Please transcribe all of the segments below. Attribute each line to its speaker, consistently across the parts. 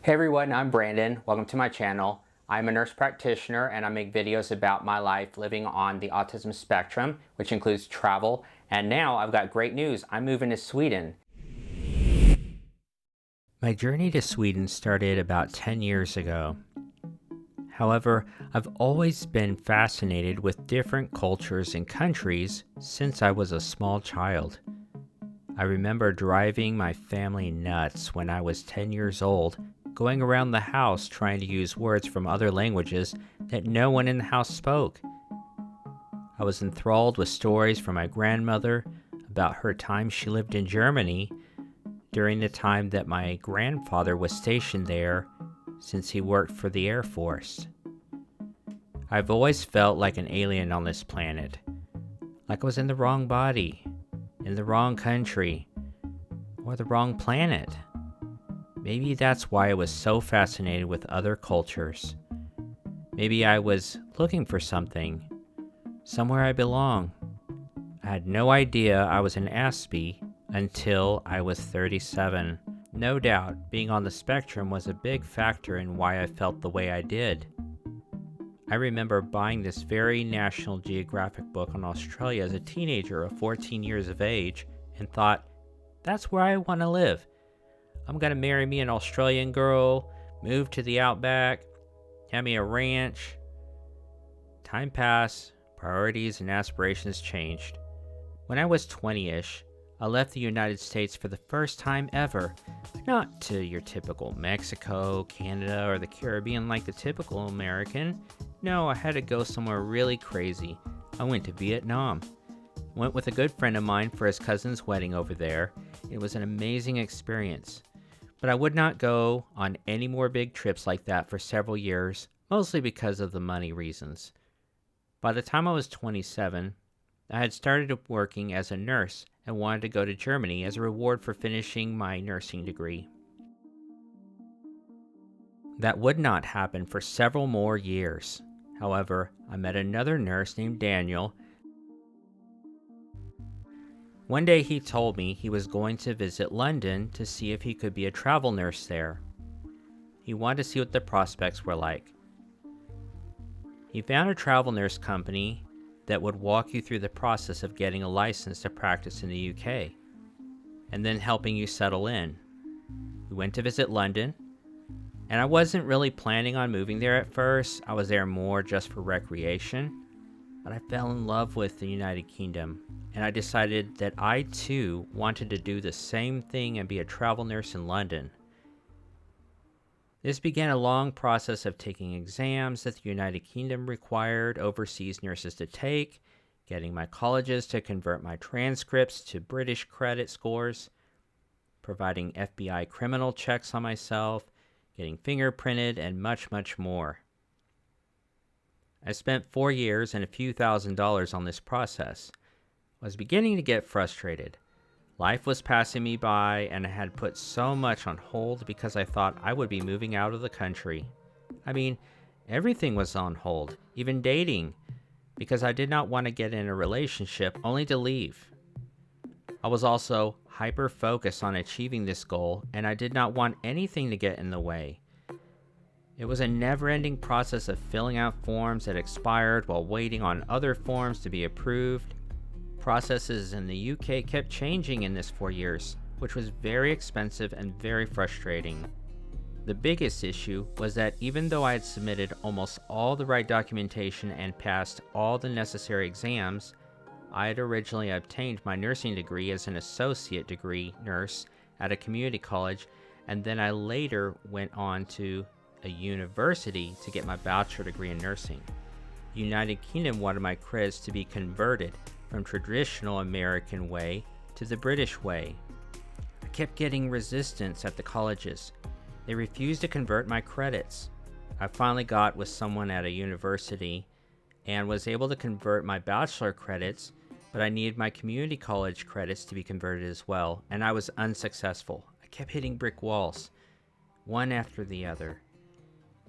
Speaker 1: Hey everyone, I'm Brandon. Welcome to my channel. I'm a nurse practitioner and I make videos about my life living on the autism spectrum, which includes travel. And now I've got great news. I'm moving to Sweden. My journey to Sweden started about 10 years ago. However, I've always been fascinated with different cultures and countries since I was a small child. I remember driving my family nuts when I was 10 years old, going around the house trying to use words from other languages that no one in the house spoke. I was enthralled with stories from my grandmother about her time she lived in Germany during the time that my grandfather was stationed there since he worked for the Air Force. I've always felt like an alien on this planet, like I was in the wrong body, in the wrong country, or the wrong planet. Maybe that's why I was so fascinated with other cultures. Maybe I was looking for something, somewhere I belong. I had no idea I was an Aspie until I was 37. No doubt, being on the spectrum was a big factor in why I felt the way I did. I remember buying this very National Geographic book on Australia as a teenager of 14 years of age and thought, that's where I want to live. I'm going to marry me an Australian girl, move to the outback, have me a ranch. Time passed, priorities and aspirations changed. When I was 20-ish, I left the United States for the first time ever, not to your typical Mexico, Canada, or the Caribbean like the typical American. No, I had to go somewhere really crazy. I went to Vietnam. Went with a good friend of mine for his cousin's wedding over there. It was an amazing experience. But I would not go on any more big trips like that for several years, mostly because of the money reasons. By the time I was 27, I had started working as a nurse and wanted to go to Germany as a reward for finishing my nursing degree. That would not happen for several more years. However, I met another nurse named Daniel. One day he told me he was going to visit London to see if he could be a travel nurse there. He wanted to see what the prospects were like. He found a travel nurse company that would walk you through the process of getting a license to practice in the UK, and then helping you settle in. We went to visit London, and I wasn't really planning on moving there at first. I was there more just for recreation. But I fell in love with the United Kingdom, and I decided that I too wanted to do the same thing and be a travel nurse in London. This began a long process of taking exams that the United Kingdom required overseas nurses to take, getting my colleges to convert my transcripts to British credit scores, providing FBI criminal checks on myself, getting fingerprinted, and much, much more. I spent 4 years and a few $1,000s on this process. I was beginning to get frustrated. Life was passing me by, and I had put so much on hold because I thought I would be moving out of the country. I mean, everything was on hold, even dating, because I did not want to get in a relationship only to leave. I was also hyper-focused on achieving this goal, and I did not want anything to get in the way. It was a never-ending process of filling out forms that expired while waiting on other forms to be approved. Processes in the UK kept changing in this 4 years, which was very expensive and very frustrating. The biggest issue was that even though I had submitted almost all the right documentation and passed all the necessary exams, I had originally obtained my nursing degree as an associate degree nurse at a community college, and then I later went on to a university to get my bachelor degree in nursing. The United Kingdom wanted my credits to be converted from traditional American way to the British way. I kept getting resistance at the colleges. They refused to convert my credits. I finally got with someone at a university and was able to convert my bachelor credits, but I needed my community college credits to be converted as well, and I was unsuccessful. I kept hitting brick walls, one after the other.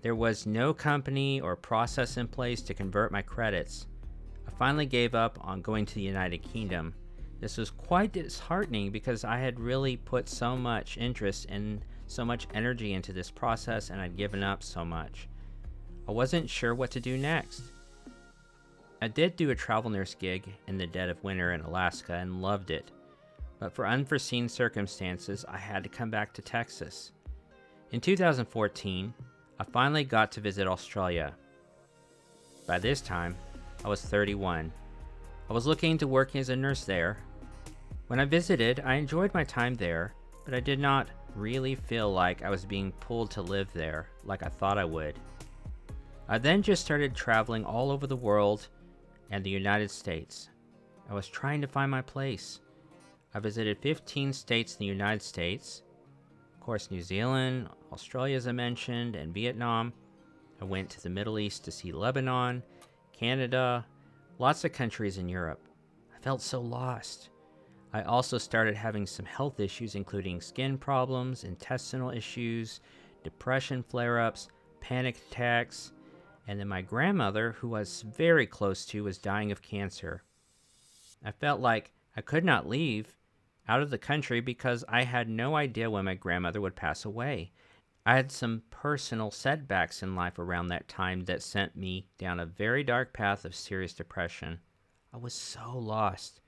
Speaker 1: There was no company or process in place to convert my credits. I finally gave up on going to the United Kingdom. This was quite disheartening because I had really put so much interest in so much energy into this process and I'd given up so much. I wasn't sure what to do next. I did do a travel nurse gig in the dead of winter in Alaska and loved it, but for unforeseen circumstances, I had to come back to Texas. In 2014, I finally got to visit Australia. By this time, I was 31. I was looking into working as a nurse there. When I visited, I enjoyed my time there, but I did not really feel like I was being pulled to live there like I thought I would. I then just started traveling all over the world and the United States. I was trying to find my place. I visited 15 states in the United States, of course New Zealand, Australia as I mentioned, and Vietnam. I went to the Middle East to see Lebanon, Canada, lots of countries in Europe. I felt so lost. I also started having some health issues, including skin problems, intestinal issues, depression flare-ups, panic attacks, and then my grandmother, who I was very close to, was dying of cancer. I felt like I could not leave out of the country because I had no idea when my grandmother would pass away. I had some personal setbacks in life around that time that sent me down a very dark path of serious depression. I was so lost.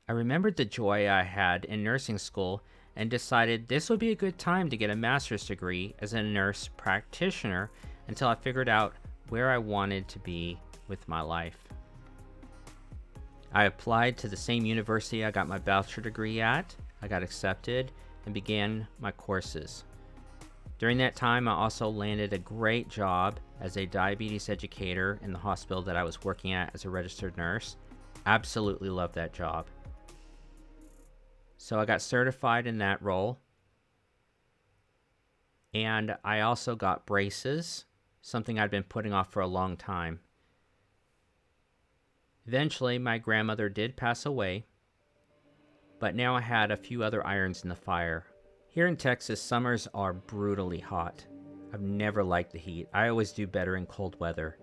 Speaker 1: I remembered the joy I had in nursing school and decided this would be a good time to get a master's degree as a nurse practitioner until I figured out where I wanted to be with my life. I applied to the same university I got my bachelor degree at. I got accepted and began my courses. During that time, I also landed a great job as a diabetes educator in the hospital that I was working at as a registered nurse. Absolutely loved that job. So I got certified in that role. And I also got braces, something I'd been putting off for a long time. Eventually, my grandmother did pass away, but now I had a few other irons in the fire. Here in Texas, summers are brutally hot. I've never liked the heat. I always do better in cold weather.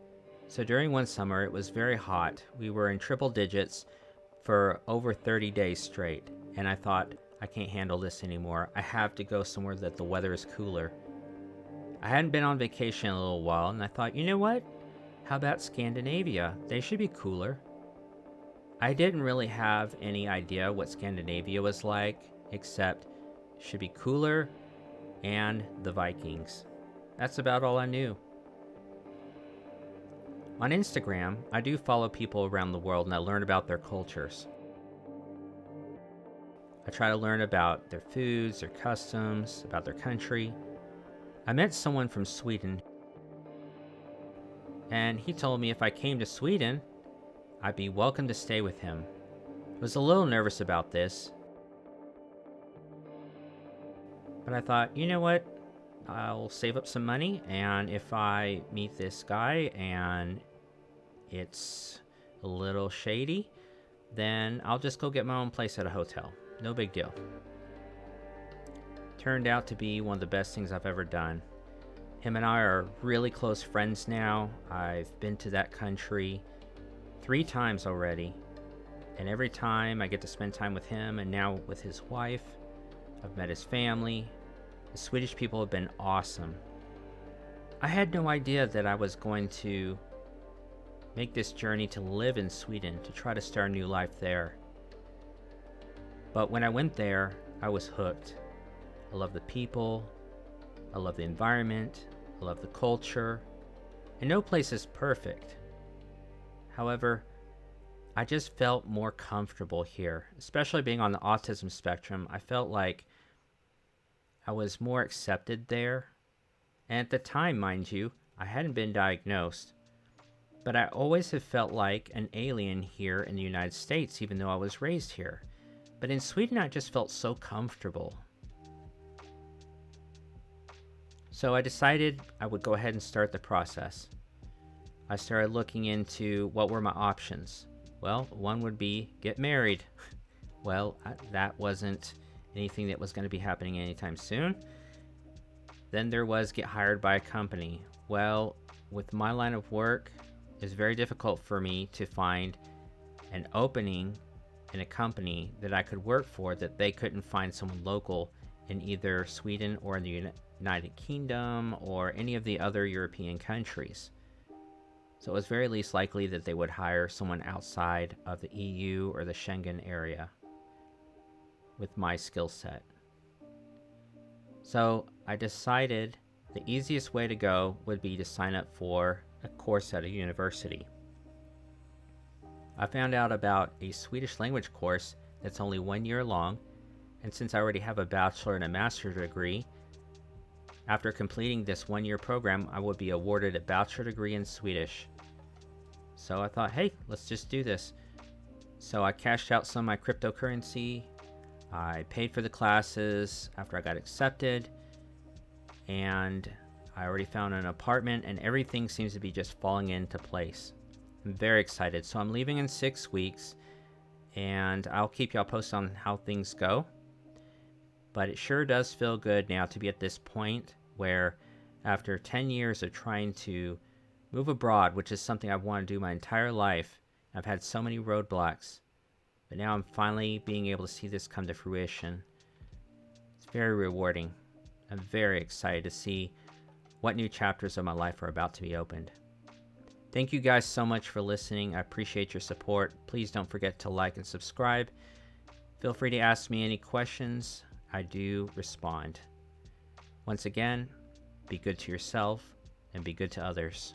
Speaker 1: So during one summer, it was very hot. We were in triple digits for over 30 days straight, and I thought, I can't handle this anymore. I have to go somewhere that the weather is cooler. I hadn't been on vacation in a little while, and I thought, you know what? How about Scandinavia? They should be cooler. I didn't really have any idea what Scandinavia was like, except it should be cooler and the Vikings. That's about all I knew. On Instagram, I do follow people around the world and I learn about their cultures. I try to learn about their foods, their customs, about their country. I met someone from Sweden, and he told me if I came to Sweden, I'd be welcome to stay with him. I was a little nervous about this, but I thought, you know what? I'll save up some money, and if I meet this guy and it's a little shady, then I'll just go get my own place at a hotel. No big deal. Turned out to be one of the best things I've ever done. Him and I are really close friends now. I've been to that country 3 times already, and every time I get to spend time with him and now with his wife. I've met his family. The Swedish people have been awesome. I had no idea that I was going to make this journey to live in Sweden, to try to start a new life there. But when I went there, I was hooked. I love the people, I love the environment, I love the culture, and no place is perfect. However, I just felt more comfortable here, especially being on the autism spectrum. I felt like I was more accepted there. And at the time, mind you, I hadn't been diagnosed, but I always have felt like an alien here in the United States, even though I was raised here. But in Sweden, I just felt so comfortable. So I decided I would go ahead and start the process. I started looking into what were my options. Well, one would be get married. Well, that wasn't anything that was going to be happening anytime soon. Then there was get hired by a company. Well, with my line of work, it's very difficult for me to find an opening in a company that I could work for that they couldn't find someone local in either Sweden or in the United Kingdom or any of the other European countries. So it was very least likely that they would hire someone outside of the EU or the Schengen area with my skill set. So I decided the easiest way to go would be to sign up for a course at a university. I found out about a Swedish language course that's only 1 year long, and since I already have a bachelor and a master's degree, after completing this 1 year program, I would be awarded a bachelor degree in Swedish. So I thought, hey, let's just do this. So I cashed out some of my cryptocurrency, I paid for the classes after I got accepted, and I already found an apartment, and everything seems to be just falling into place. I'm very excited. So I'm leaving in 6 weeks, and I'll keep y'all posted on how things go. But it sure does feel good now to be at this point where after 10 years of trying to move abroad, which is something I've wanted to do my entire life, I've had so many roadblocks, but now I'm finally being able to see this come to fruition. It's very rewarding. I'm very excited to see what new chapters of my life are about to be opened. Thank you guys so much for listening. I appreciate your support. Please don't forget to like and subscribe. Feel free to ask me any questions. I do respond. Once again, be good to yourself and be good to others.